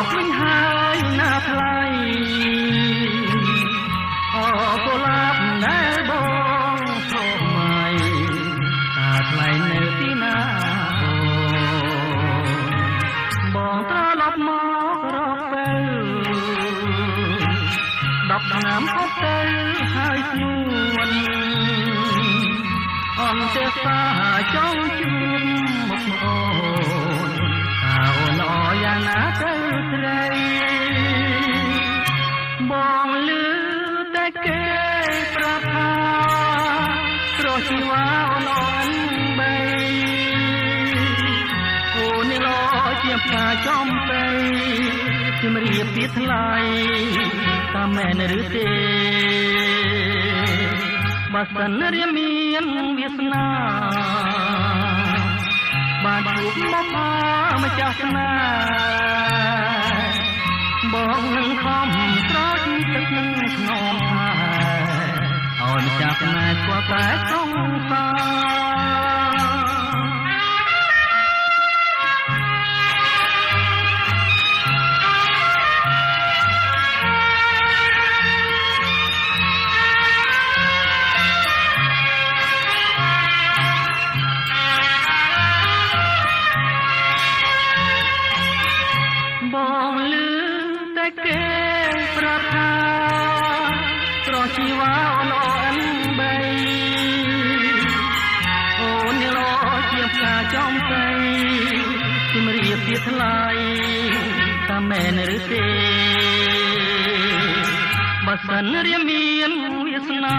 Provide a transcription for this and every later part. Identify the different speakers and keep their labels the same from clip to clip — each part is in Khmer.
Speaker 1: ប់វិញហើយណាថ្លៃអូកុលាបដែលបងស្រមៃតាថ្លៃនៅទីណាបងត្រឡប់មករកពេល10ឆ្នាំអត់ទៅហើយស្នួនអន្តេសាចង់ជួបមុខអូនថាអូនល្អយ៉ាងណាទៅស្រីបងលឺតែគេប្រាប់ថាស្រស់ជីវ៉ាអូនអនបីអូននេះល្អជាផ្កាចំទៅជំរាបពីថ្លៃតាមមែនឬទេបើសិនរៀមមានវាសនាបានជួបមកម្ចាស់ស្នេហ៍បងនឹងខំស្រោចទឹកនឹងខ្នងហើយឲ្យម្ចាស់ស្នេហ៍ស្គាល់តែសងបងលឺតែគេប្រាប់ថាស្រស់ជីវ៉ាអូនអនបីអូននេះល្អជាផ្កាចំស្រីជំរាបពីថ្លៃតាមមែនឬទេបើសិនរៀមមានវាសនា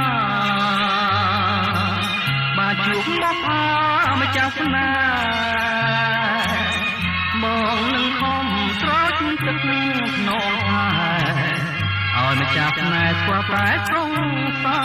Speaker 1: បានជួបមកម្ចាស់ស្នេហ៍បងនឹងខំស្រោចទឹកនឹងខ្នងហើយឲ្យម្ចាស់ស្នេហ៍ស្គាល់តែសងសា